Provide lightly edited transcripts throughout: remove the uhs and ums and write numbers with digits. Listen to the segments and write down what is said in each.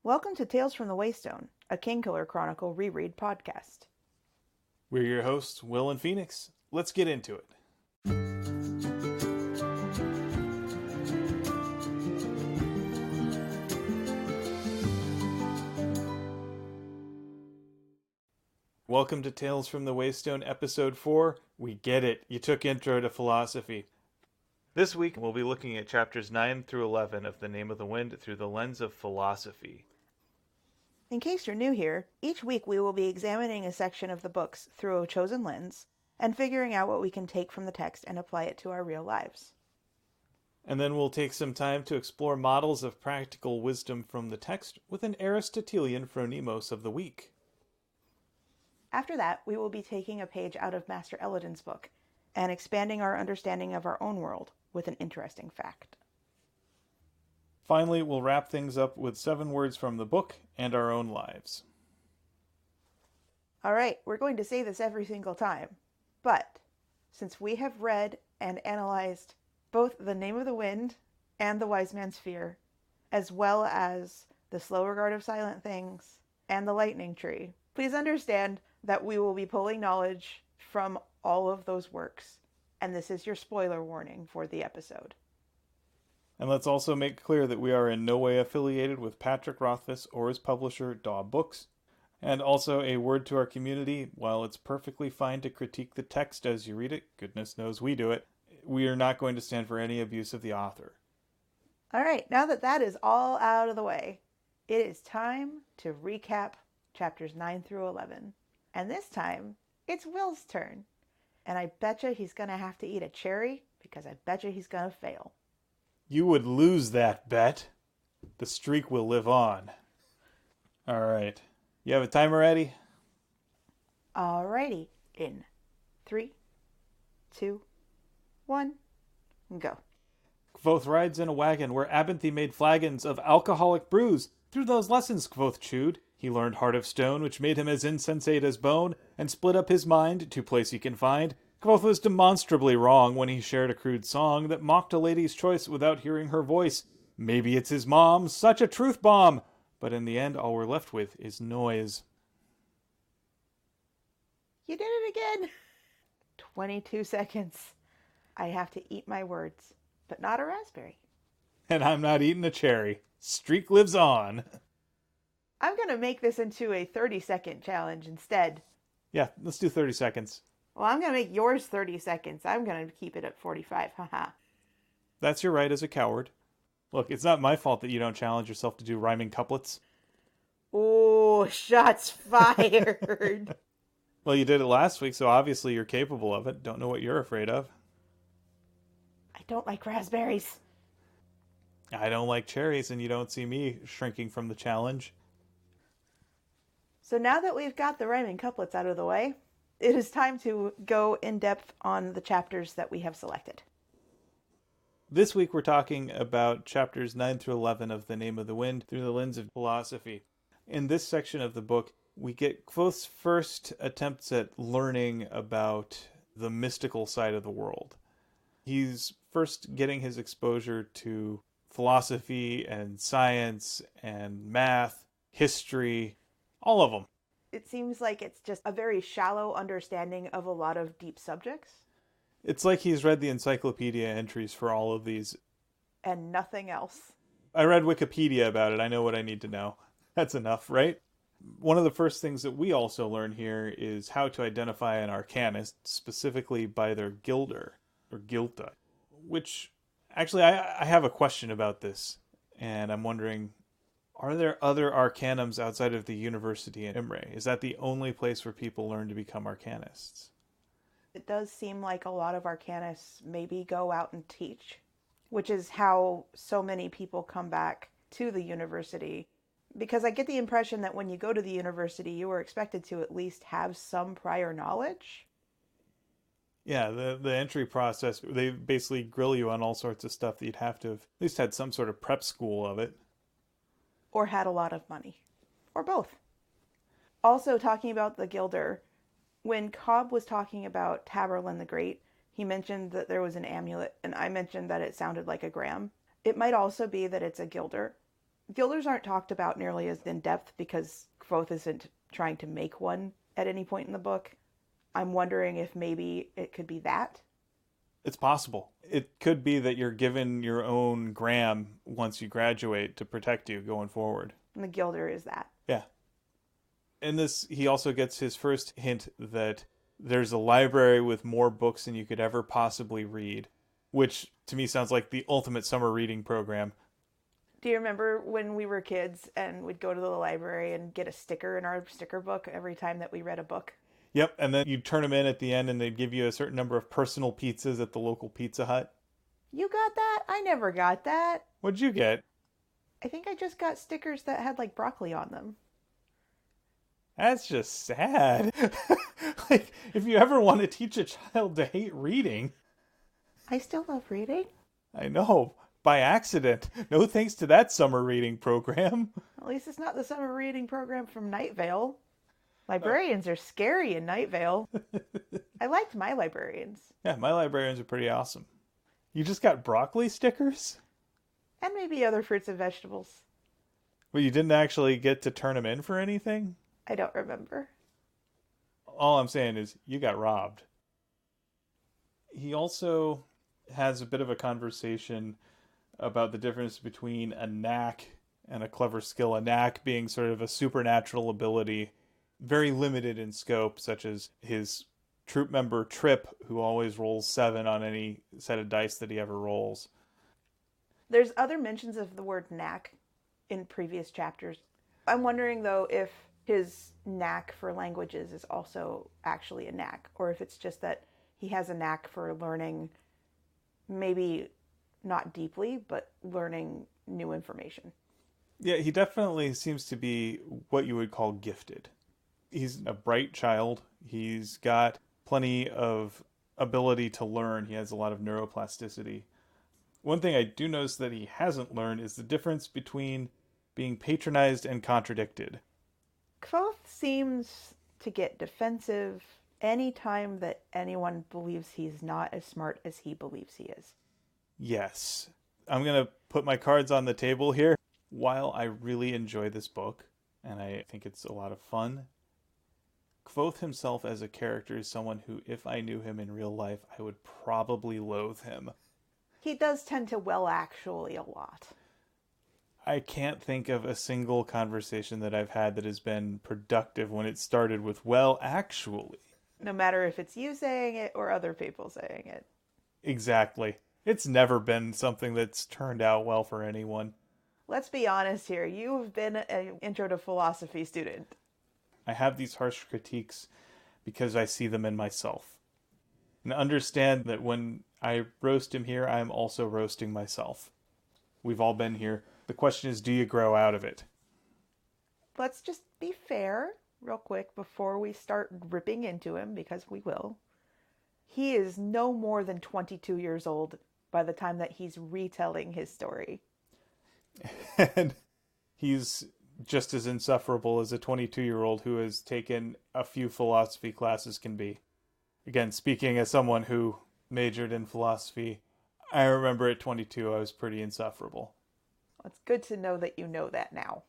Welcome to Tales from the Waystone, a Kingkiller Chronicle reread podcast. We're your hosts, Will and Phoenix. Let's get into it. Welcome to Tales from the Waystone, Episode 4. We get it. You took Intro to Philosophy. This week, we'll be looking at chapters 9 through 11 of The Name of the Wind through the lens of philosophy. In case you're new here, each week we will be examining a section of the books through a chosen lens and figuring out what we can take from the text and apply it to our real lives. And then we'll take some time to explore models of practical wisdom from the text with an Aristotelian phronimos of the week. After that, we will be taking a page out of Master Elodin's book and expanding our understanding of our own world with an interesting fact. Finally, we'll wrap things up with 7 words from the book and our own lives. All right, we're going to say this every single time, but since we have read and analyzed both The Name of the Wind and The Wise Man's Fear, as well as The Slow Regard of Silent Things and The Lightning Tree, please understand that we will be pulling knowledge from all of those works, and this is your spoiler warning for the episode. And let's also make clear that we are in no way affiliated with Patrick Rothfuss or his publisher, Daw Books. And also a word to our community, while it's perfectly fine to critique the text as you read it, goodness knows we do it, we are not going to stand for any abuse of the author. All right, now that that is all out of the way, it is time to recap chapters 9 through 11. And this time, it's Will's turn. And I betcha he's going to have to eat a cherry, because I betcha he's going to fail. You would lose that bet. The streak will live on. All right. You have a timer ready? Alrighty. In 3, 2, 1, go. Kvothe rides in a wagon where Abinthy made flagons of alcoholic brews. Through those lessons Kvothe chewed, he learned Heart of Stone, which made him as insensate as bone, and split up his mind to place he can find. Kvothe was demonstrably wrong when he shared a crude song that mocked a lady's choice without hearing her voice. Maybe it's his mom, such a truth bomb! But in the end, all we're left with is noise. You did it again! 22 seconds. I have to eat my words, but not a raspberry. And I'm not eating a cherry. Streak lives on. I'm going to make this into a 30-second challenge instead. Yeah, let's do 30 seconds. Well, I'm going to make yours 30 seconds. I'm going to keep it at 45. Haha. That's your right as a coward. Look, it's not my fault that you don't challenge yourself to do rhyming couplets. Oh, shots fired. Well, you did it last week, so obviously you're capable of it. Don't know what you're afraid of. I don't like raspberries. I don't like cherries, and you don't see me shrinking from the challenge. So now that we've got the rhyming couplets out of the way, it is time to go in depth on the chapters that we have selected. This week we're talking about chapters 9 through 11 of The Name of the Wind through the lens of philosophy. In this section of the book, we get Kvothe's first attempts at learning about the mystical side of the world. He's first getting his exposure to philosophy and science and math, history, all of them. It seems like it's just a very shallow understanding of a lot of deep subjects. It's like he's read the encyclopedia entries for all of these. And nothing else. I read Wikipedia about it. I know what I need to know. That's enough, right? One of the first things that we also learn here is how to identify an arcanist, specifically by their gilder, or gilta. Which, actually, I have a question about this. And I'm wondering, are there other arcanums outside of the university in Imre? Is that the only place where people learn to become arcanists? It does seem like a lot of arcanists maybe go out and teach, which is how so many people come back to the university. Because I get the impression that when you go to the university, you are expected to at least have some prior knowledge. Yeah, the entry process, they basically grill you on all sorts of stuff that you'd have to have at least had some sort of prep school of it. Or had a lot of money. Or both. Also, talking about the Gilder, when Cobb was talking about Tamerlane the Great, he mentioned that there was an amulet, and I mentioned that it sounded like a gram. It might also be that it's a Gilder, Guilders aren't talked about nearly as in depth because Kvothe isn't trying to make one at any point in the book. I'm wondering if maybe it could be that. It's possible. It could be that you're given your own gram once you graduate to protect you going forward. And the Guilder is that. Yeah. In this, he also gets his first hint that there's a library with more books than you could ever possibly read, which to me sounds like the ultimate summer reading program. Do you remember when we were kids and we'd go to the library and get a sticker in our sticker book every time that we read a book? Yep, and then you'd turn them in at the end and they'd give you a certain number of personal pizzas at the local Pizza Hut. You got that? I never got that. What'd you get? I think I just got stickers that had like broccoli on them. That's just sad. Like, if you ever want to teach a child to hate reading. I still love reading. I know. By accident. No thanks to that summer reading program. At least it's not the summer reading program from Night Vale. Librarians are scary in Night Vale. I liked my librarians. Yeah, my librarians are pretty awesome. You just got broccoli stickers? And maybe other fruits and vegetables. Well, you didn't actually get to turn them in for anything? I don't remember. All I'm saying is you got robbed. He also has a bit of a conversation about the difference between a knack and a clever skill. A knack being sort of a supernatural ability, very limited in scope, such as his troop member Trip, who always rolls 7 on any set of dice that he ever rolls. There's other mentions of the word knack in previous chapters. I'm wondering, though, if his knack for languages is also actually a knack, or if it's just that he has a knack for learning, maybe not deeply, but learning new information. Yeah, he definitely seems to be what you would call gifted. He's a bright child. He's got plenty of ability to learn. He has a lot of neuroplasticity. One thing I do notice that he hasn't learned is the difference between being patronized and contradicted. Kvothe seems to get defensive anytime that anyone believes he's not as smart as he believes he is. Yes. I'm going to put my cards on the table here. While I really enjoy this book, and I think it's a lot of fun, Kvothe himself as a character is someone who, if I knew him in real life, I would probably loathe him. He does tend to actually a lot. I can't think of a single conversation that I've had that has been productive when it started with, well, actually. No matter if it's you saying it or other people saying it. Exactly. It's never been something that's turned out well for anyone. Let's be honest here. You've been an intro to philosophy student. I have these harsh critiques because I see them in myself. And understand that when I roast him here, I'm also roasting myself. We've all been here. The question is, do you grow out of it? Let's just be fair real quick before we start ripping into him, because we will. He is no more than 22 years old by the time that he's retelling his story. And he's just as insufferable as a 22-year-old who has taken a few philosophy classes can be. Again, speaking as someone who majored in philosophy, I remember at 22 I was pretty insufferable. It's good to know that you know that now.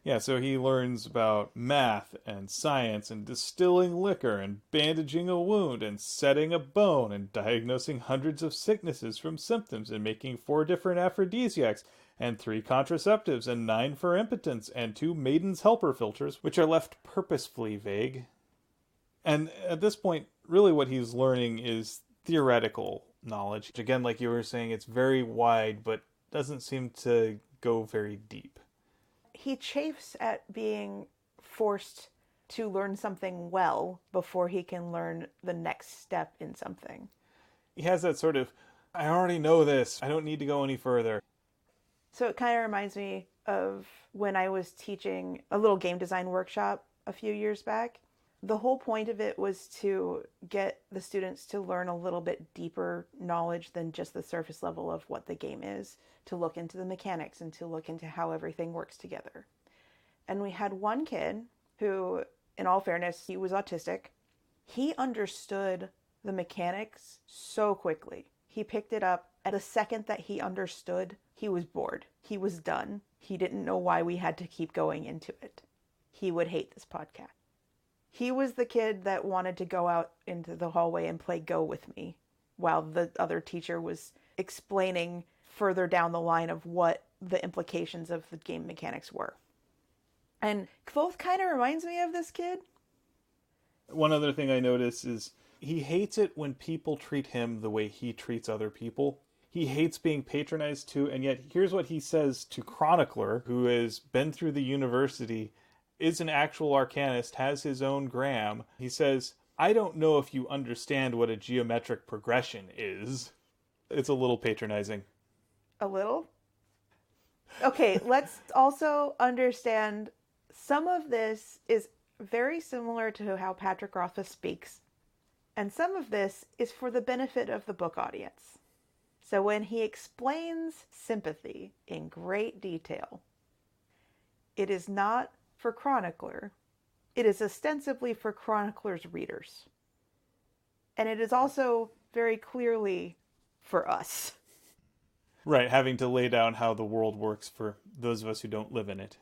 Yeah, so he learns about math and science and distilling liquor and bandaging a wound and setting a bone and diagnosing hundreds of sicknesses from symptoms and making 4 different aphrodisiacs and 3 contraceptives and 9 for impotence and 2 maiden's helper filters, which are left purposefully vague. And at this point, really what he's learning is theoretical knowledge. Again, like you were saying, it's very wide, but doesn't seem to go very deep. He chafes at being forced to learn something well before he can learn the next step in something. He has that sort of, I already know this, I don't need to go any further. So it kind of reminds me of when I was teaching a little game design workshop a few years back. The whole point of it was to get the students to learn a little bit deeper knowledge than just the surface level of what the game is, to look into the mechanics and to look into how everything works together. And we had one kid who, in all fairness, he was autistic. He understood the mechanics so quickly. He picked it up. At the second that he understood, he was bored. He was done. He didn't know why we had to keep going into it. He would hate this podcast. He was the kid that wanted to go out into the hallway and play Go with me while the other teacher was explaining further down the line of what the implications of the game mechanics were. And Kvothe kind of reminds me of this kid. One other thing I notice is he hates it when people treat him the way he treats other people. He hates being patronized too, and yet here's what he says to Chronicler, who has been through the university, is an actual arcanist, has his own gram. He says, I don't know if you understand what a geometric progression is. It's a little patronizing. A little? Okay, let's also understand some of this is very similar to how Patrick Rothfuss speaks, and some of this is for the benefit of the book audience. So when he explains sympathy in great detail, it is not for Chronicler. It is ostensibly for Chronicler's readers. And it is also very clearly for us. Right, having to lay down how the world works for those of us who don't live in it.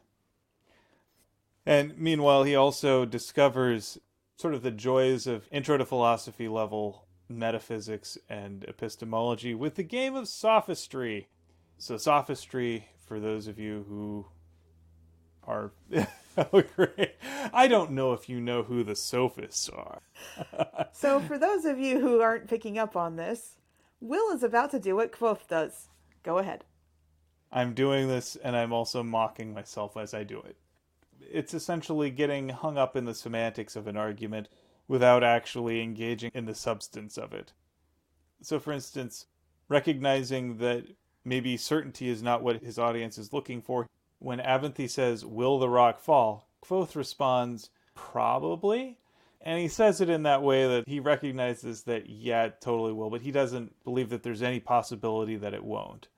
And meanwhile, he also discovers sort of the joys of intro to philosophy level metaphysics and epistemology with the game of Sophistry. So Sophistry, for those of you who are... Oh, great. I don't know if you know who the sophists are. So for those of you who aren't picking up on this, Will is about to do what Kvothe does. Go ahead. I'm doing this, and I'm also mocking myself as I do it. It's essentially getting hung up in the semantics of an argument without actually engaging in the substance of it. So, for instance, recognizing that maybe certainty is not what his audience is looking for. When Aventhy says, will the rock fall? Kvothe responds, probably. And he says it in that way that he recognizes that, yeah, it totally will, but he doesn't believe that there's any possibility that it won't.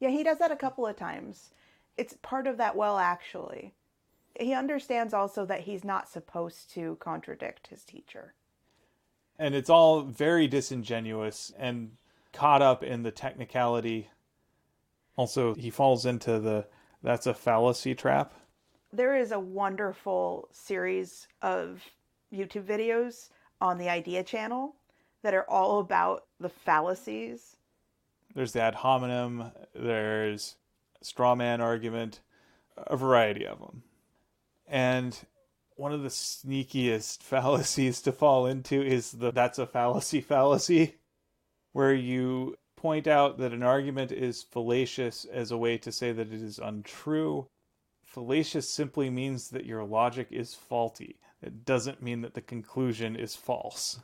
Yeah, he does that a couple of times. It's part of that well, actually. He understands also that he's not supposed to contradict his teacher. And it's all very disingenuous and caught up in the technicality. Also, he falls into the that's a fallacy trap. There is a wonderful series of YouTube videos on the Idea channel that are all about the fallacies. There's the ad hominem, there's straw man argument, a variety of them. And one of the sneakiest fallacies to fall into is the that's a fallacy, where you point out that an argument is fallacious as a way to say that it is untrue. Fallacious simply means that your logic is faulty. It doesn't mean that the conclusion is false.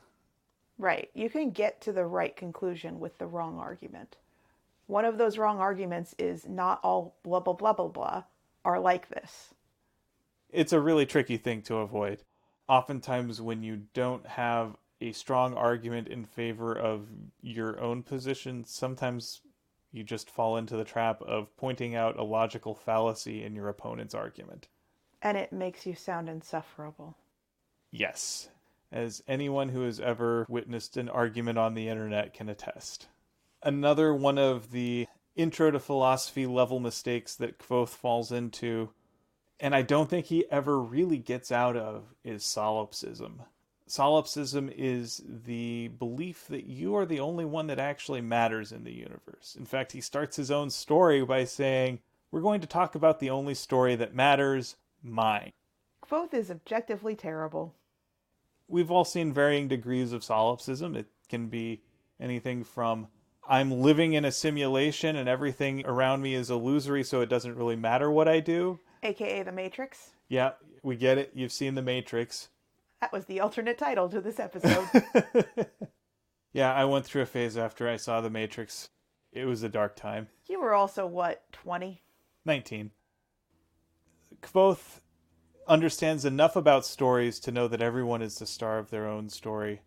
Right. You can get to the right conclusion with the wrong argument. One of those wrong arguments is not all blah, blah, blah, blah, blah are like this. It's a really tricky thing to avoid. Oftentimes when you don't have a strong argument in favor of your own position, sometimes you just fall into the trap of pointing out a logical fallacy in your opponent's argument. And it makes you sound insufferable. Yes, as anyone who has ever witnessed an argument on the internet can attest. Another one of the intro to philosophy level mistakes that Kvothe falls into, and I don't think he ever really gets out of, is solipsism. Solipsism is the belief that you are the only one that actually matters in the universe. In fact, he starts his own story by saying, we're going to talk about the only story that matters, mine. Kvothe is objectively terrible. We've all seen varying degrees of solipsism. It can be anything from, I'm living in a simulation and everything around me is illusory, so it doesn't really matter what I do. AKA The Matrix. Yeah, we get it. You've seen The Matrix. That was the alternate title to this episode. Yeah, I went through a phase after I saw The Matrix. It was a dark time. You were also, what, 20? 19. Kvothe understands enough about stories to know that everyone is the star of their own story.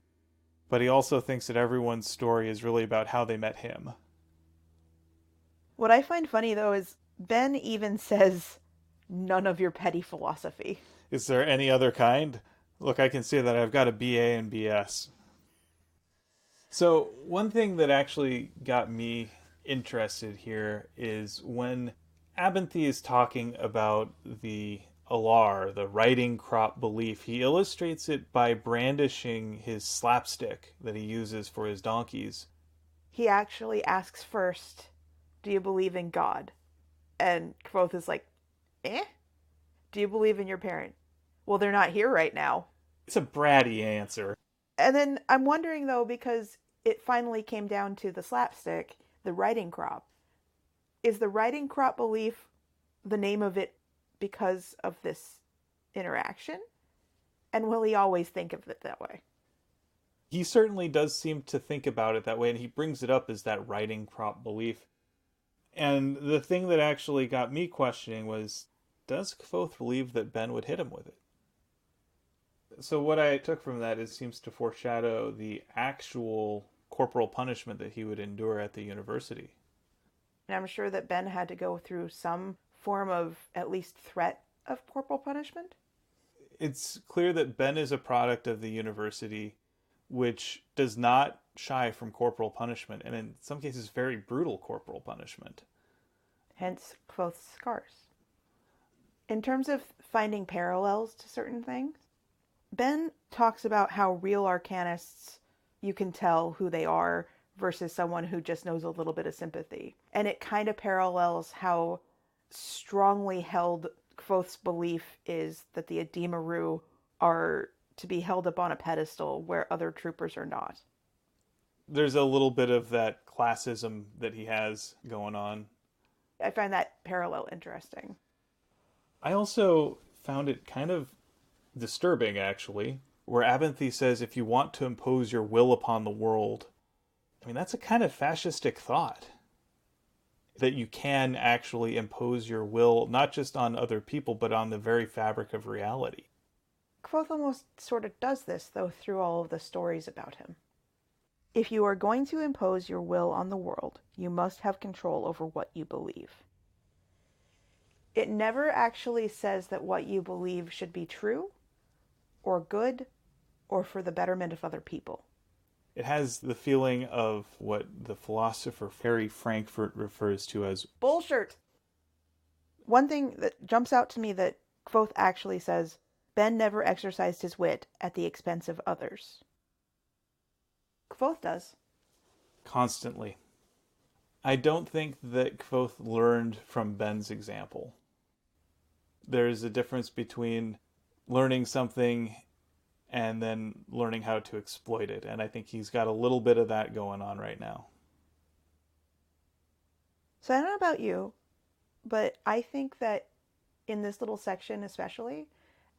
But he also thinks that everyone's story is really about how they met him. What I find funny, though, is Ben even says, none of your petty philosophy. Is there any other kind? Look, I can see that I've got a BA and BS. So one thing that actually got me interested here is when Abinthy is talking about the alar, the writing crop belief. He illustrates it by brandishing his slapstick that he uses for his donkeys. He actually asks first, do you believe in God? And Kvothe is like, eh? Do you believe in your parent? Well, they're not here right now. It's a bratty answer. And then I'm wondering, though, because it finally came down to the slapstick, the writing crop. Is the writing crop belief the name of it because of this interaction? And will he always think of it that way? He certainly does seem to think about it that way, and he brings it up as that writing crop belief. And the thing that actually got me questioning was, does Kvothe believe that Ben would hit him with it? So what I took from that is seems to foreshadow the actual corporal punishment that he would endure at the university. And I'm sure that Ben had to go through some form of at least threat of corporal punishment. It's clear that Ben is a product of the university, which does not shy from corporal punishment, and in some cases very brutal corporal punishment. Hence Kvothe's scars. In terms of finding parallels to certain things, Ben talks about how real arcanists, you can tell who they are versus someone who just knows a little bit of sympathy. And it kind of parallels how strongly held Kvothe's belief is that the Ademaru are to be held up on a pedestal where other troopers are not. There's a little bit of that classism that he has going on. I find that parallel interesting. I also found it kind of disturbing, actually, where Abinthy says, if you want to impose your will upon the world, I mean, that's a kind of fascistic thought. That you can actually impose your will, not just on other people, but on the very fabric of reality. Kvothe almost sort of does this, though, through all of the stories about him. If you are going to impose your will on the world, you must have control over what you believe. It never actually says that what you believe should be true, or good, or for the betterment of other people. It has the feeling of what the philosopher Harry Frankfurt refers to as bullshit. One thing that jumps out to me that Kvothe actually says, Ben never exercised his wit at the expense of others. Kvothe does. Constantly. I don't think that Kvothe learned from Ben's example. There's a difference between learning something and then learning how to exploit it. And I think he's got a little bit of that going on right now. So I don't know about you, but I think that in this little section especially,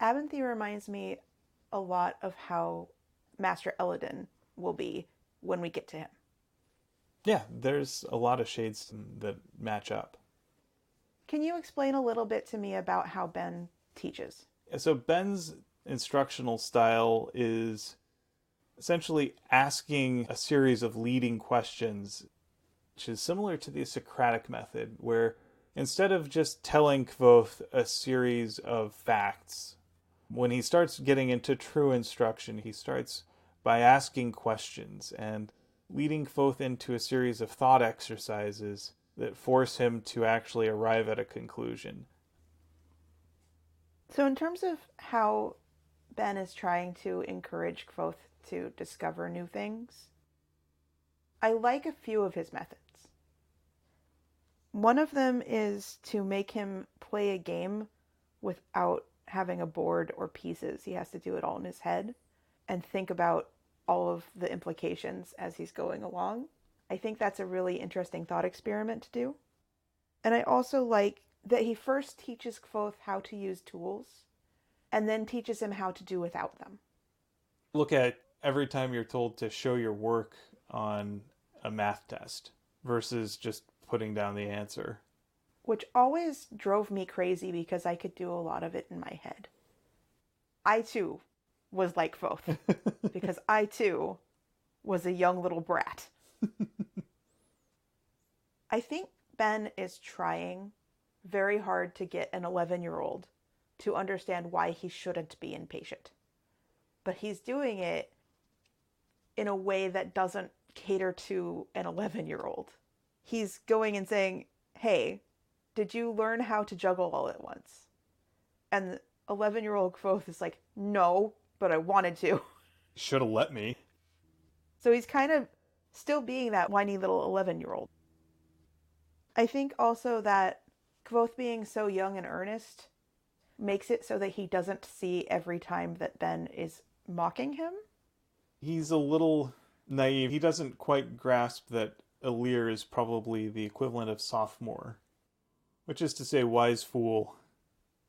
Abinthy reminds me a lot of how Master Elladan will be when we get to him. Yeah, there's a lot of shades that match up. Can you explain a little bit to me about how Ben teaches? So Ben's instructional style is essentially asking a series of leading questions, which is similar to the Socratic method, where instead of just telling Kvothe a series of facts, when he starts getting into true instruction, he starts by asking questions and leading Kvothe into a series of thought exercises that force him to actually arrive at a conclusion. So in terms of how Ben is trying to encourage Kvothe to discover new things, I like a few of his methods. One of them is to make him play a game without having a board or pieces. He has to do it all in his head and think about all of the implications as he's going along. I think that's a really interesting thought experiment to do. And I also like that he first teaches Kvothe how to use tools and then teaches him how to do without them. Look at every time you're told to show your work on a math test versus just putting down the answer. Which always drove me crazy because I could do a lot of it in my head. I too was like Kvothe because I too was a young little brat. I think Ben is trying very hard to get an 11-year-old to understand why he shouldn't be impatient. But he's doing it in a way that doesn't cater to an 11-year-old. He's going and saying, hey, did you learn how to juggle all at once? And 11-year-old Kvothe is like, no, but I wanted to. Should have let me. So he's kind of still being that whiny little 11-year-old. I think also that Kvothe being so young and earnest makes it so that he doesn't see every time that Ben is mocking him. He's a little naive. He doesn't quite grasp that Alir is probably the equivalent of sophomore, which is to say wise fool.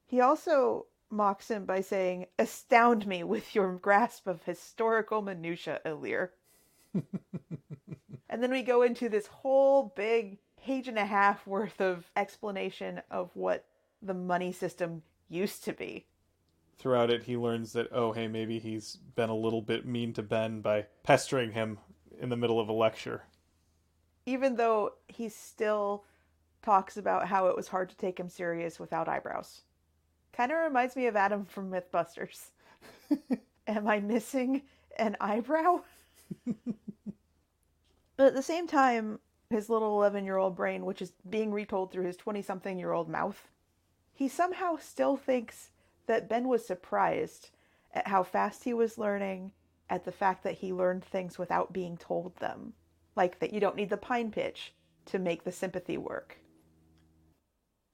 He also mocks him by saying, astound me with your grasp of historical minutiae, Alir. And then we go into this whole big page and a half worth of explanation of what the money system used to be. Throughout it, he learns that, oh, hey, maybe he's been a little bit mean to Ben by pestering him in the middle of a lecture. Even though he still talks about how it was hard to take him serious without eyebrows. Kind of reminds me of Adam from Mythbusters. Am I missing an eyebrow? But at the same time, his little 11-year-old brain, which is being retold through his 20-something-year-old mouth, he somehow still thinks that Ben was surprised at how fast he was learning, at the fact that he learned things without being told them. Like that you don't need the pine pitch to make the sympathy work.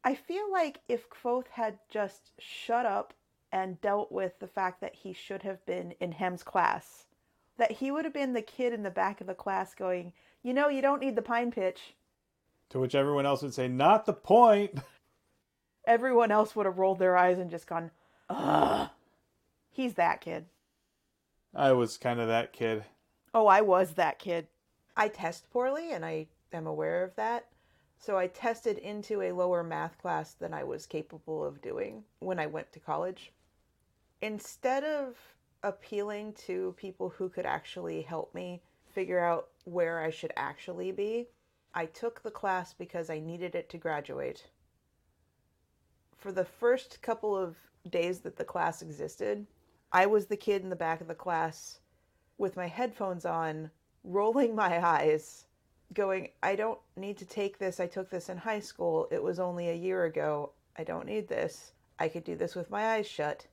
I feel like if Kvothe had just shut up and dealt with the fact that he should have been in Hem's class, that he would have been the kid in the back of the class going, you know, you don't need the pine pitch. To which everyone else would say, not the point. Everyone else would have rolled their eyes and just gone, ugh. He's that kid. I was kind of that kid. Oh, I was that kid. I test poorly, and I am aware of that. So I tested into a lower math class than I was capable of doing when I went to college. Instead of appealing to people who could actually help me figure out where I should actually be, I took the class because I needed it to graduate. For the first couple of days that the class existed, I was the kid in the back of the class with my headphones on, rolling my eyes, going, I don't need to take this. I took this in high school. It was only a year ago. I don't need this. I could do this with my eyes shut.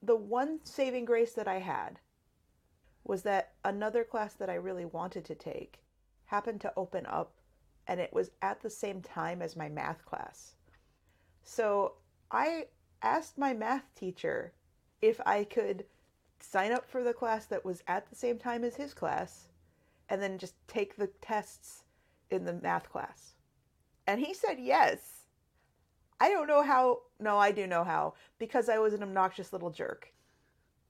The one saving grace that I had was that another class that I really wanted to take happened to open up, and it was at the same time as my math class. So I asked my math teacher if I could sign up for the class that was at the same time as his class and then just take the tests in the math class. And he said yes. I don't know how. No, I do know how. Because I was an obnoxious little jerk.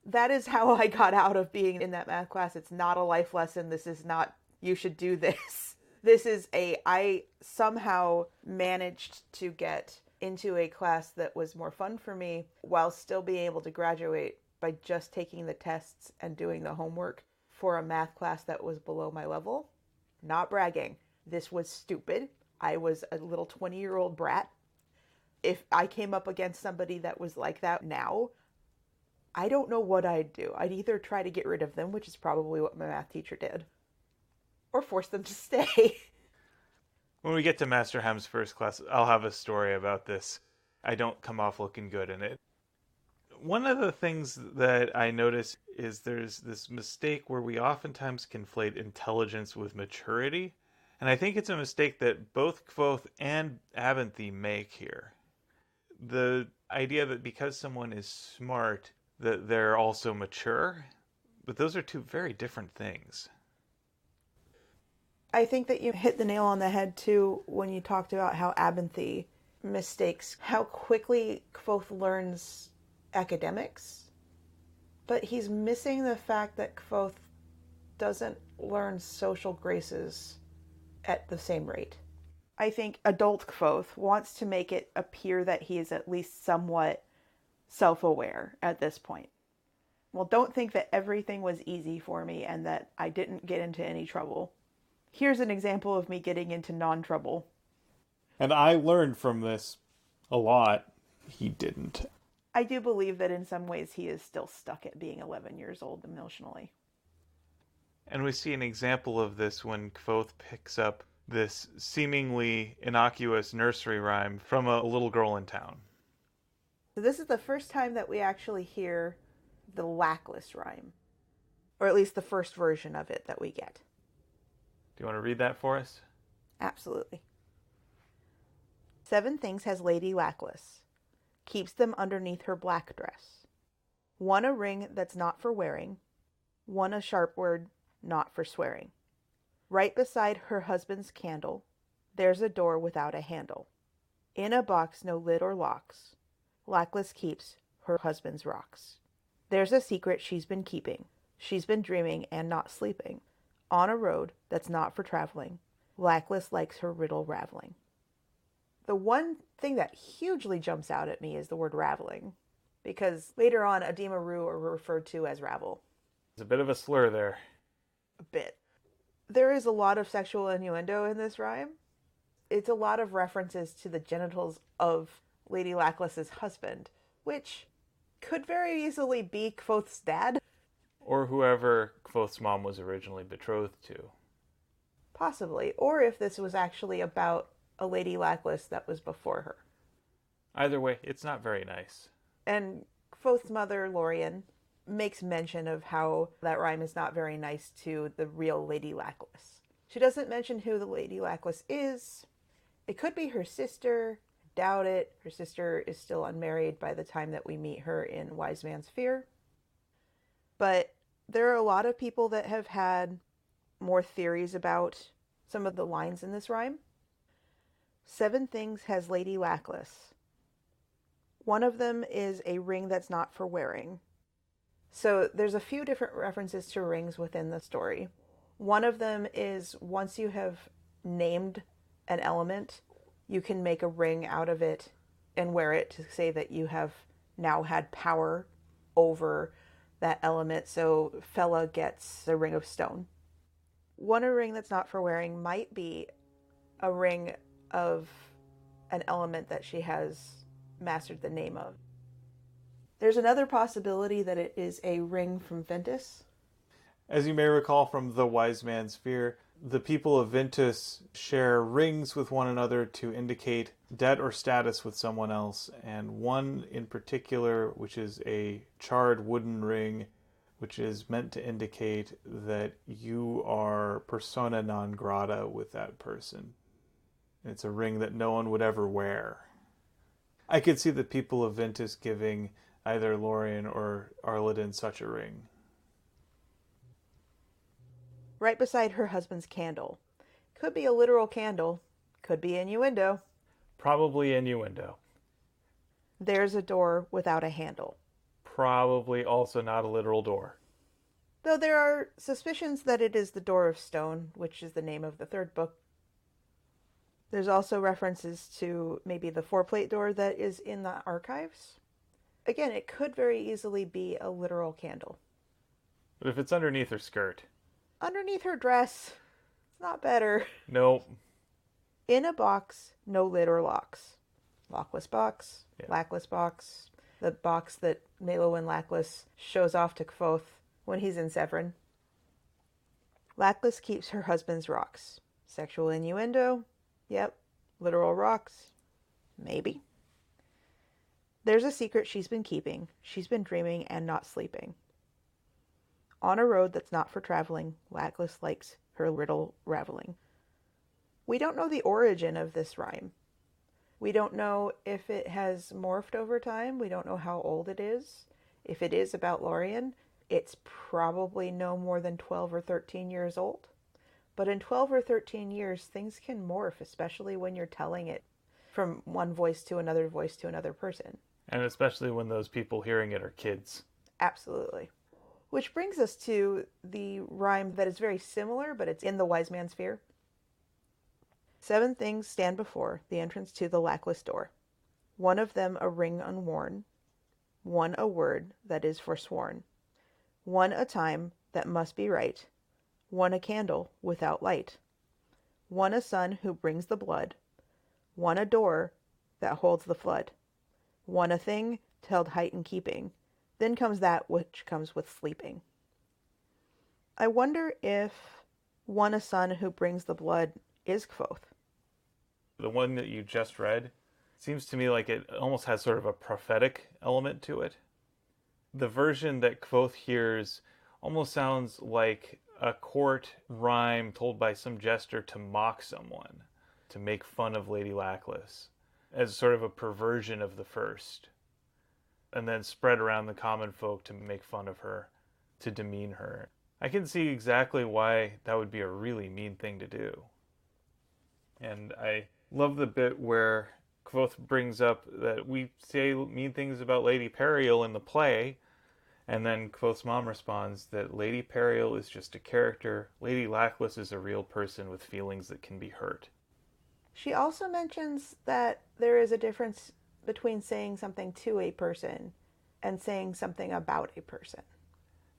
That is how I got out of being in that math class. It's not a life lesson. This is not, you should do this. This is I somehow managed to get into a class that was more fun for me while still being able to graduate by just taking the tests and doing the homework for a math class that was below my level. Not bragging. This was stupid. I was a little 20-year-old brat. If I came up against somebody that was like that now, I don't know what I'd do. I'd either try to get rid of them, which is probably what my math teacher did, or force them to stay. When we get to Master Ham's first class, I'll have a story about this. I don't come off looking good in it. One of the things that I notice is there's this mistake where we oftentimes conflate intelligence with maturity. And I think it's a mistake that both Kvothe and Abinthy make here. The idea that because someone is smart, that they're also mature. But those are two very different things. I think that you hit the nail on the head, too, when you talked about how Abinthy mistakes how quickly Kvothe learns academics. But he's missing the fact that Kvothe doesn't learn social graces at the same rate. I think adult Kvothe wants to make it appear that he is at least somewhat self-aware at this point. Well, don't think that everything was easy for me and that I didn't get into any trouble. Here's an example of me getting into non-trouble. And I learned from this a lot. He didn't. I do believe that in some ways he is still stuck at being 11 years old emotionally. And we see an example of this when Kvothe picks up this seemingly innocuous nursery rhyme from a little girl in town. So this is the first time that we actually hear the lackless rhyme, or at least the first version of it that we get. Do you want to read that for us? Absolutely. 7 things has Lady Lackless, keeps them underneath her black dress. 1 a ring that's not for wearing, 1 a sharp word not for swearing. Right beside her husband's candle, there's a door without a handle. In a box no lid or locks, Lackless keeps her husband's rocks. There's a secret she's been keeping, she's been dreaming and not sleeping. On a road that's not for traveling, Lackless likes her riddle raveling. The one thing that hugely jumps out at me is the word raveling, because later on, Edema Rue are referred to as Ravel. There's a bit of a slur there. A bit. There is a lot of sexual innuendo in this rhyme. It's a lot of references to the genitals of Lady Lackless's husband, which could very easily be Kvothe's dad. Or whoever Kvothe's mom was originally betrothed to. Possibly. Or if this was actually about a Lady Lackless that was before her. Either way, it's not very nice. And Kvothe's mother, Lorien, makes mention of how that rhyme is not very nice to the real Lady Lackless. She doesn't mention who the Lady Lackless is. It could be her sister. Doubt it. Her sister is still unmarried by the time that we meet her in Wise Man's Fear. But there are a lot of people that have had more theories about some of the lines in this rhyme. 7 things has Lady Lackless. 1 of them is a ring that's not for wearing. So there's a few different references to rings within the story. One of them is once you have named an element, you can make a ring out of it and wear it to say that you have now had power over that element. So Fela gets a ring of stone. 1 a ring that's not for wearing might be a ring of an element that she has mastered the name of. There's another possibility that it is a ring from Ventus. As you may recall from the Wise Man's Fear, the people of Ventus share rings with one another to indicate debt or status with someone else, and one in particular, which is a charred wooden ring, which is meant to indicate that you are persona non grata with that person. It's a ring that no one would ever wear. I could see the people of Ventus giving either Lorien or Arladin such a ring. Right beside her husband's candle. Could be a literal candle. Could be innuendo. Probably innuendo. There's a door without a handle. Probably also not a literal door. Though there are suspicions that it is the Door of Stone, which is the name of the 3rd book. There's also references to maybe the 4-plate door that is in the archives. Again, it could very easily be a literal candle. But if it's underneath her skirt... Underneath her dress, it's not better. Nope. In a box, no lid or locks. Lockless box, yeah. Lackless box. The box that Maelowin Lackless shows off to Kvothe when he's in Severin. Lackless keeps her husband's rocks. Sexual innuendo? Yep. Literal rocks? Maybe. There's a secret she's been keeping. She's been dreaming and not sleeping. On a road that's not for traveling, Lackless likes her riddle raveling. We don't know the origin of this rhyme. We don't know if it has morphed over time. We don't know how old it is. If it is about Lorien, it's probably no more than 12 or 13 years old. But in 12 or 13 years, things can morph, especially when you're telling it from one voice to another person. And especially when those people hearing it are kids. Absolutely. Which brings us to the rhyme that is very similar, but it's in the Wise Man's Fear. 7 things stand before the entrance to the lackless door. 1 of them a ring unworn. 1 a word that is forsworn. 1 a time that must be right. 1 a candle without light. 1 a son who brings the blood. 1 a door that holds the flood. 1 a thing held height in keeping. Then comes that which comes with sleeping. I wonder if 1 a son who brings the blood is Kvothe. The one that you just read seems to me like it almost has sort of a prophetic element to it. The version that Kvothe hears almost sounds like a court rhyme told by some jester to mock someone, to make fun of Lady Lackless, as sort of a perversion of the first, and then spread around the common folk to make fun of her, to demean her. I can see exactly why that would be a really mean thing to do. And I love the bit where Kvothe brings up that we say mean things about Lady Periel in the play, and then Kvothe's mom responds that Lady Periel is just a character. Lady Lackless is a real person with feelings that can be hurt. She also mentions that there is a difference between saying something to a person and saying something about a person.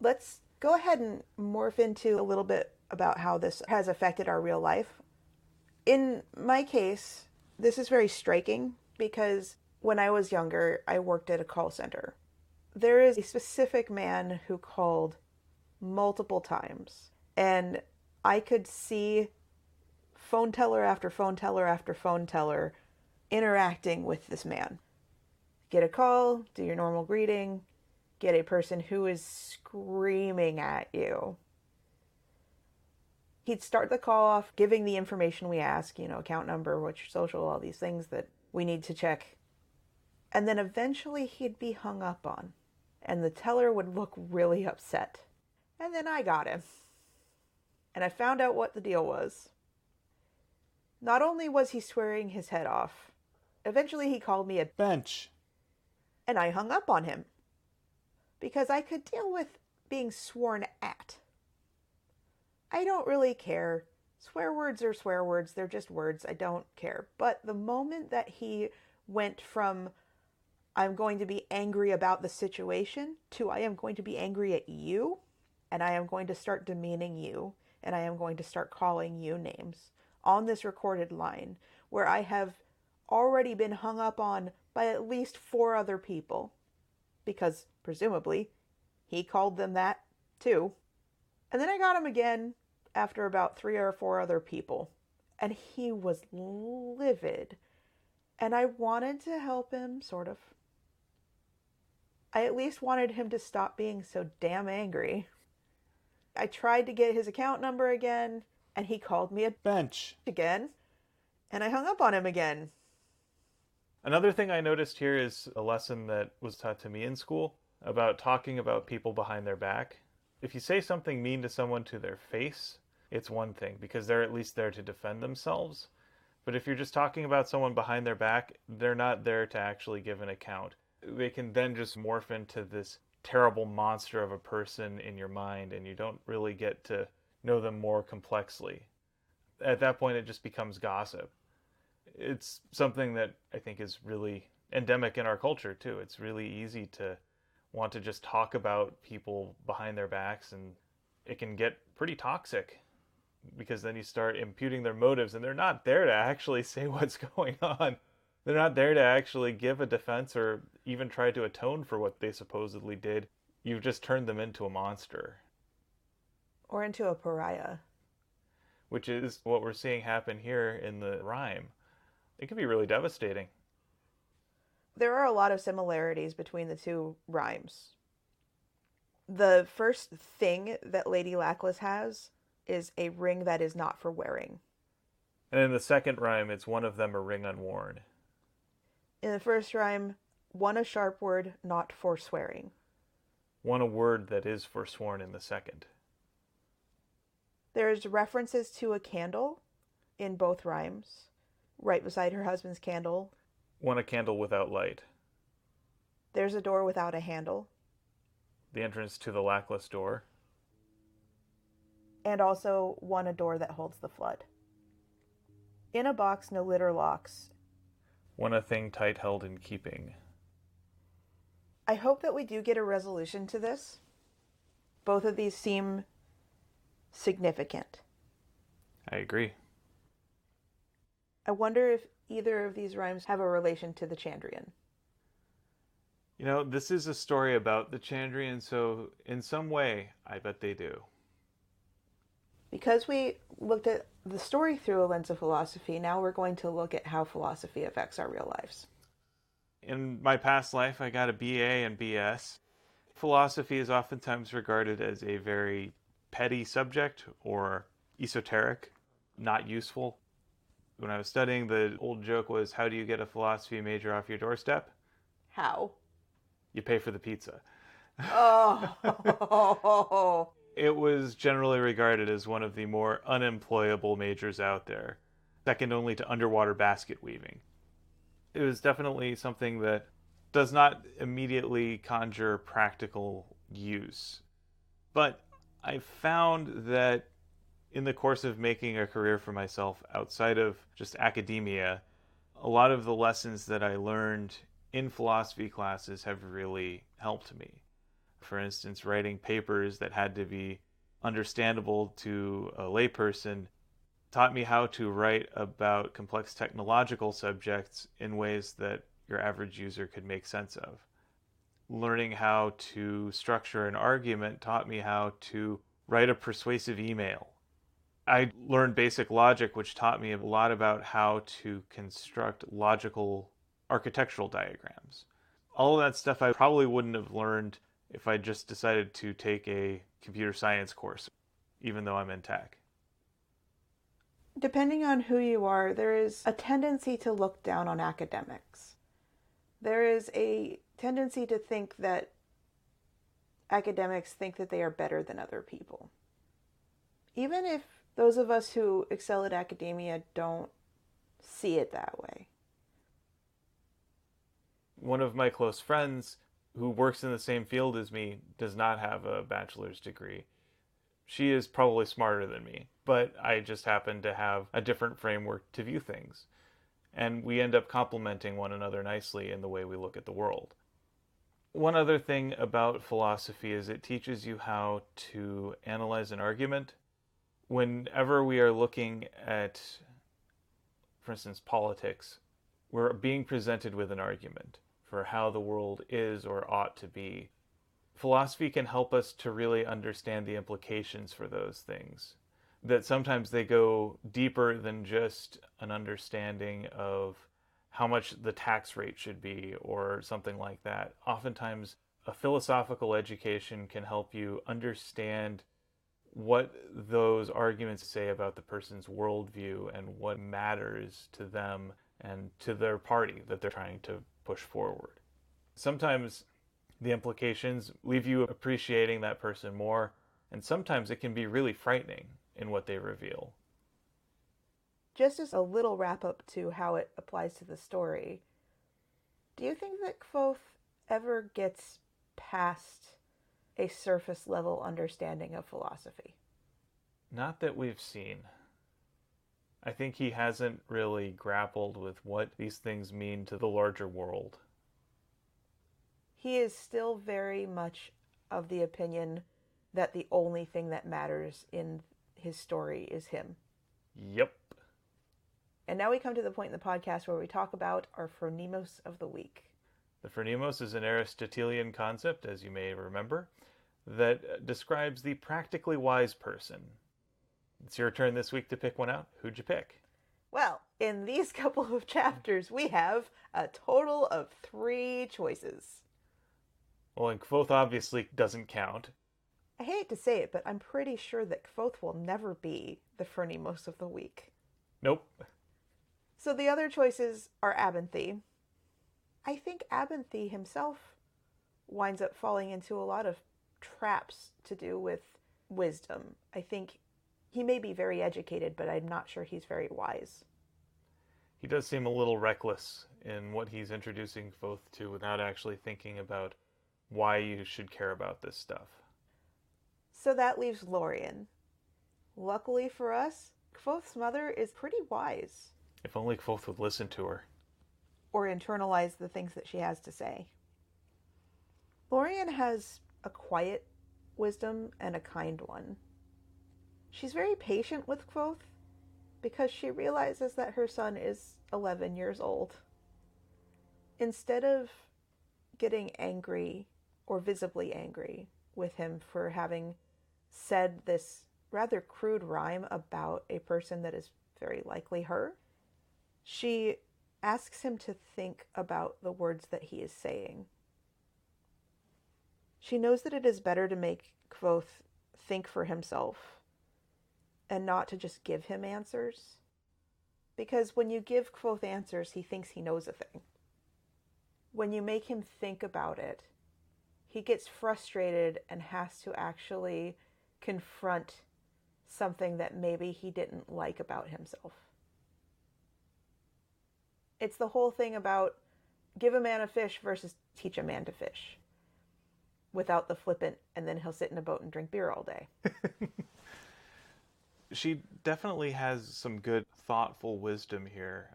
Let's go ahead and morph into a little bit about how this has affected our real life. In my case, this is very striking because when I was younger, I worked at a call center. There is a specific man who called multiple times, and I could see phone teller after phone teller after phone teller interacting with this man. Get a call, do your normal greeting, get a person who is screaming at you. He'd start the call off giving the information we ask, account number, what's your social, all these things that we need to check. And then eventually he'd be hung up on, and the teller would look really upset. And then I got him. And I found out what the deal was. Not only was he swearing his head off, eventually he called me a bench. And I hung up on him. Because I could deal with being sworn at. I don't really care. Swear words are swear words. They're just words. I don't care. But the moment that he went from I'm going to be angry about the situation to I am going to be angry at you, and I am going to start demeaning you, and I am going to start calling you names on this recorded line where I have already been hung up on by at least 4 other people, because presumably he called them that too. And then I got him again after about 3 or 4 other people, and he was livid, and I wanted to help him, sort of. I at least wanted him to stop being so damn angry. I tried to get his account number again, and he called me a bench again, and I hung up on him again. Another thing I noticed here is a lesson that was taught to me in school about talking about people behind their back. If you say something mean to someone to their face, it's one thing, because they're at least there to defend themselves. But if you're just talking about someone behind their back, they're not there to actually give an account. They can then just morph into this terrible monster of a person in your mind, and you don't really get to know them more complexly. At that point, it just becomes gossip. It's something that I think is really endemic in our culture, too. It's really easy to want to just talk about people behind their backs, and it can get pretty toxic, because then you start imputing their motives, and they're not there to actually say what's going on. They're not there to actually give a defense or even try to atone for what they supposedly did. You've just turned them into a monster. Or into a pariah. Which is what we're seeing happen here in the rhyme. It can be really devastating. There are a lot of similarities between the 2 rhymes. The first thing that Lady Lackless has is a ring that is not for wearing. And in the second rhyme, it's one of them a ring unworn. In the first rhyme, one a sharp word not for swearing. One a word that is forsworn in the second. There's references to a candle in both rhymes, right beside her husband's candle. One a candle without light. There's a door without a handle. The entrance to the Lackless door. And also one a door that holds the flood. In a box no litter locks. One a thing tight held in keeping. I hope that we do get a resolution to this. Both of these seem significant. I agree. I wonder if either of these rhymes have a relation to the Chandrian. You know, this is a story about the Chandrian, so in some way, I bet they do. Because we looked at the story through a lens of philosophy, now we're going to look at how philosophy affects our real lives. In my past life, I got a BA and BS. Philosophy is oftentimes regarded as a very petty subject or esoteric, not useful. When I was studying, the old joke was, how do you get a philosophy major off your doorstep? How? You pay for the pizza. Oh! It was generally regarded as one of the more unemployable majors out there, second only to underwater basket weaving. It was definitely something that does not immediately conjure practical use. But I found that in the course of making a career for myself outside of just academia, a lot of the lessons that I learned in philosophy classes have really helped me. For instance, writing papers that had to be understandable to a layperson taught me how to write about complex technological subjects in ways that your average user could make sense of. Learning how to structure an argument taught me how to write a persuasive email. I learned basic logic, which taught me a lot about how to construct logical architectural diagrams. All of that stuff I probably wouldn't have learned if I just decided to take a computer science course, even though I'm in tech. Depending on who you are, there is a tendency to look down on academics. There is a tendency to think that academics think that they are better than other people. Even if those of us who excel at academia don't see it that way. One of my close friends who works in the same field as me does not have a bachelor's degree. She is probably smarter than me, but I just happen to have a different framework to view things. And we end up complementing one another nicely in the way we look at the world. One other thing about philosophy is it teaches you how to analyze an argument. Whenever we are looking at, for instance, politics, we're being presented with an argument for how the world is or ought to be. Philosophy can help us to really understand the implications for those things. That sometimes they go deeper than just an understanding of how much the tax rate should be or something like that. Oftentimes, a philosophical education can help you understand what those arguments say about the person's worldview and what matters to them and to their party that they're trying to push forward. Sometimes the implications leave you appreciating that person more, and sometimes it can be really frightening in what they reveal. Just as a little wrap up to how it applies to the story, do you think that Kvothe ever gets past a surface level understanding of philosophy? Not that we've seen. I think he hasn't really grappled with what these things mean to the larger world. He is still very much of the opinion that the only thing that matters in his story is him. Yep. And now we come to the point in the podcast where we talk about our phronimos of the week. The phronimos is an Aristotelian concept, as you may remember, that describes the practically wise person. It's your turn this week to pick one out. Who'd you pick? Well, in these couple of chapters, we have a total of 3 choices. Well, and Kvothe obviously doesn't count. I hate to say it, but I'm pretty sure that Kvothe will never be the phronimos of the week. Nope. So the other choices are Abinthy. I think Abinthy himself winds up falling into a lot of traps to do with wisdom. I think he may be very educated, but I'm not sure he's very wise. He does seem a little reckless in what he's introducing Kvothe to without actually thinking about why you should care about this stuff. So that leaves Lorien. Luckily for us, Kvothe's mother is pretty wise. If only Kvothe would listen to her. Or internalize the things that she has to say. Lorien has a quiet wisdom and a kind one. She's very patient with Kvothe because she realizes that her son is 11 years old. Instead of getting angry or visibly angry with him for having said this rather crude rhyme about a person that is very likely her. She asks him to think about the words that he is saying. She knows that it is better to make Kvothe think for himself and not to just give him answers. Because when you give Kvothe answers, he thinks he knows a thing. When you make him think about it, he gets frustrated and has to actually confront something that maybe he didn't like about himself. It's the whole thing about give a man a fish versus teach a man to fish. Without the flippant, and then he'll sit in a boat and drink beer all day. She definitely has some good, thoughtful wisdom here.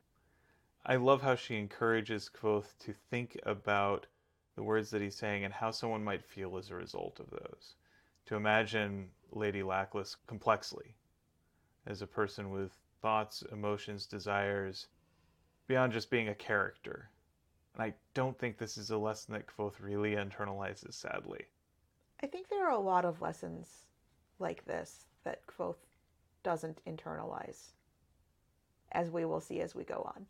I love how she encourages Kvothe to think about the words that he's saying and how someone might feel as a result of those. To imagine Lady Lackless complexly, as a person with thoughts, emotions, desires, beyond just being a character. And I don't think this is a lesson that Kvothe really internalizes, sadly. I think there are a lot of lessons like this that Kvothe doesn't internalize, as we will see as we go on.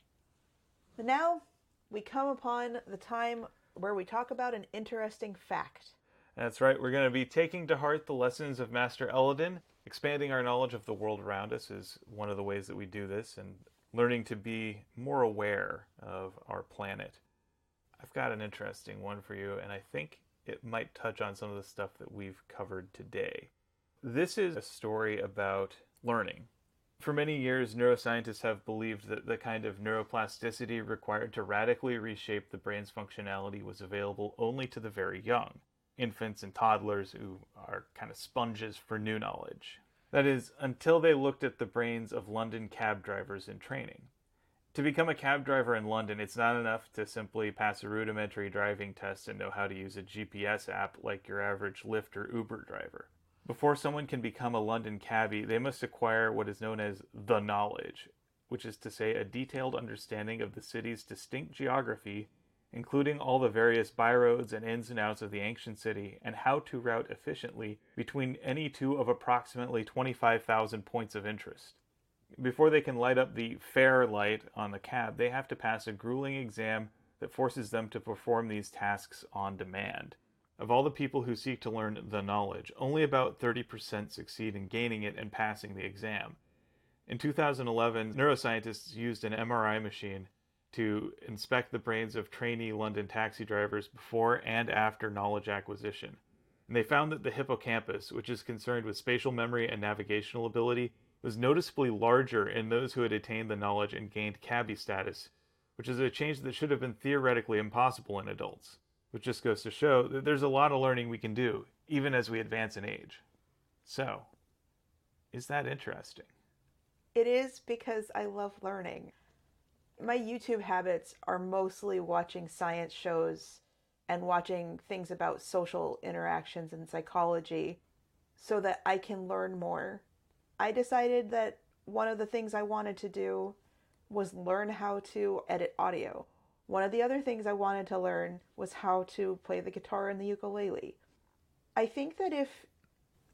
But now we come upon the time where we talk about an interesting fact. That's right, we're going to be taking to heart the lessons of Master Eladin. Expanding our knowledge of the world around us is one of the ways that we do this, and learning to be more aware of our planet. I've got an interesting one for you, and I think it might touch on some of the stuff that we've covered today. This is a story about learning. For many years, neuroscientists have believed that the kind of neuroplasticity required to radically reshape the brain's functionality was available only to the very young, infants and toddlers who are kind of sponges for new knowledge. That is, until they looked at the brains of London cab drivers in training. To become a cab driver in London, it's not enough to simply pass a rudimentary driving test and know how to use a GPS app like your average Lyft or Uber driver. Before someone can become a London cabbie, they must acquire what is known as the knowledge, which is to say a detailed understanding of the city's distinct geography, including all the various byroads and ins and outs of the ancient city, and how to route efficiently between any two of approximately 25,000 points of interest. Before they can light up the fare light on the cab, they have to pass a grueling exam that forces them to perform these tasks on demand. Of all the people who seek to learn the knowledge, only about 30% succeed in gaining it and passing the exam. In 2011, neuroscientists used an MRI machine to inspect the brains of trainee London taxi drivers before and after knowledge acquisition. And they found that the hippocampus, which is concerned with spatial memory and navigational ability, was noticeably larger in those who had attained the knowledge and gained cabbie status, which is a change that should have been theoretically impossible in adults. Which just goes to show that there's a lot of learning we can do, even as we advance in age. So, is that interesting? It is, because I love learning. My YouTube habits are mostly watching science shows and watching things about social interactions and psychology so that I can learn more. I decided that one of the things I wanted to do was learn how to edit audio. One of the other things I wanted to learn was how to play the guitar and the ukulele. I think that if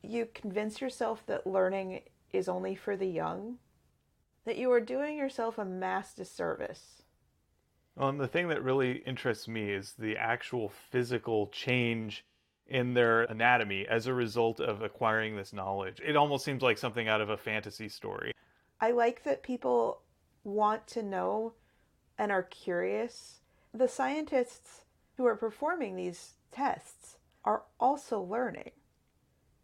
you convince yourself that learning is only for the young, that you are doing yourself a mass disservice. Well, and the thing that really interests me is the actual physical change in their anatomy as a result of acquiring this knowledge. It almost seems like something out of a fantasy story. I like that people want to know and are curious. The scientists who are performing these tests are also learning.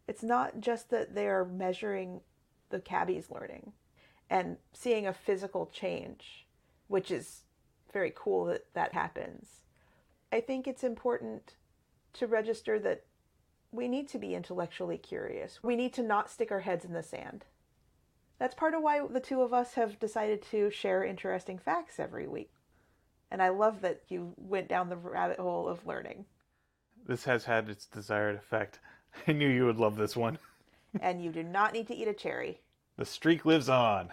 It's not just that they are measuring the cabbie's learning and seeing a physical change, which is very cool that that happens. I think it's important to register that we need to be intellectually curious. We need to not stick our heads in the sand. That's part of why the two of us have decided to share interesting facts every week. And I love that you went down the rabbit hole of learning. This has had its desired effect. I knew you would love this one. And you do not need to eat a cherry. The streak lives on.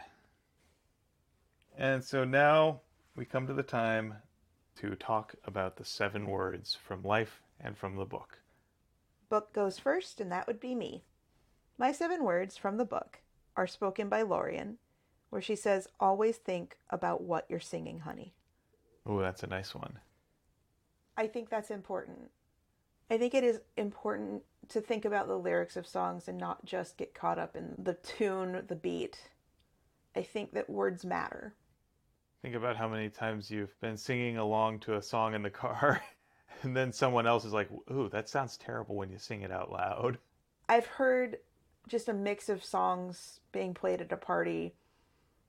And so now we come to the time to talk about the 7 words from life and from the book. Book goes first, and that would be me. My 7 words from the book are spoken by Lorien, where she says, always think about what you're singing, honey. Oh, that's a nice one. I think that's important. I think it is important to think about the lyrics of songs and not just get caught up in the tune, the beat. I think that words matter. Think about how many times you've been singing along to a song in the car and then someone else is like, ooh, that sounds terrible when you sing it out loud. I've heard just a mix of songs being played at a party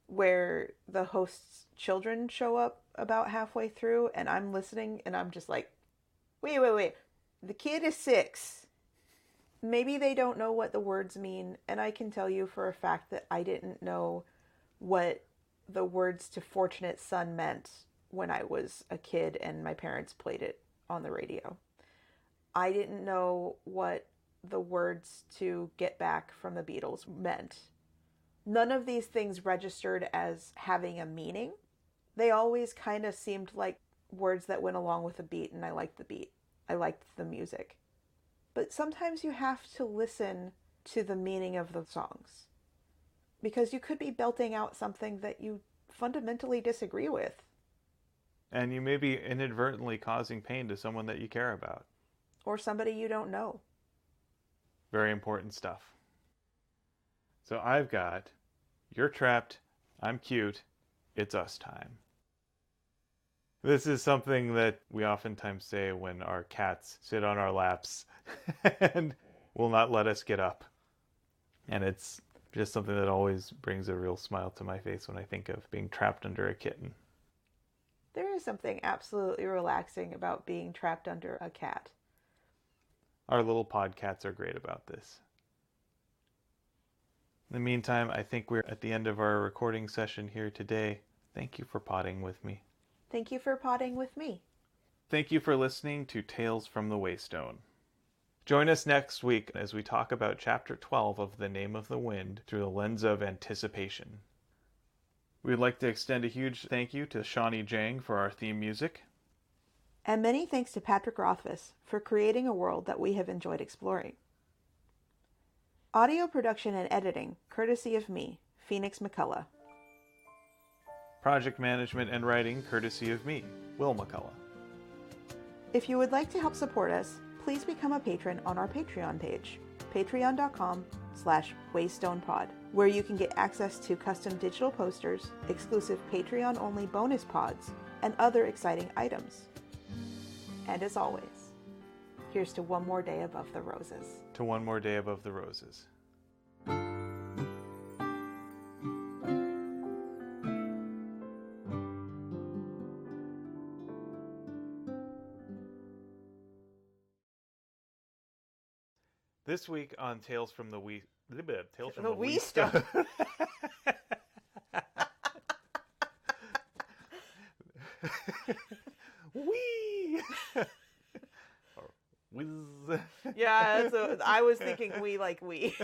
where the host's children show up about halfway through and I'm listening and I'm just like, wait. The kid is 6. Maybe they don't know what the words mean, and I can tell you for a fact that I didn't know what the words to Fortunate Son meant when I was a kid and my parents played it on the radio. I didn't know what the words to Get Back from the Beatles meant. None of these things registered as having a meaning. They always kind of seemed like words that went along with a beat, and I liked the beat. I liked the music. But sometimes you have to listen to the meaning of the songs, because you could be belting out something that you fundamentally disagree with. And you may be inadvertently causing pain to someone that you care about. Or somebody you don't know. Very important stuff. So I've got, you're trapped, I'm cute, it's us time. This is something that we oftentimes say when our cats sit on our laps and will not let us get up. And it's just something that always brings a real smile to my face when I think of being trapped under a kitten. There is something absolutely relaxing about being trapped under a cat. Our little podcats are great about this. In the meantime, I think we're at the end of our recording session here today. Thank you for potting with me. Thank you for potting with me. Thank you for listening to Tales from the Waystone. Join us next week as we talk about Chapter 12 of The Name of the Wind through the lens of anticipation. We'd like to extend a huge thank you to Shawnee Jang for our theme music. And many thanks to Patrick Rothfuss for creating a world that we have enjoyed exploring. Audio production and editing, courtesy of me, Phoenix McCullough. Project management and writing, courtesy of me, Will McCullough. If you would like to help support us, please become a patron on our Patreon page, patreon.com/waystonepod, where you can get access to custom digital posters, exclusive Patreon-only bonus pods, and other exciting items. And as always, here's to one more day above the roses. To one more day above the roses. This week on Tales from the Waystone. Wee! Or whiz. Yeah, I was thinking we like we.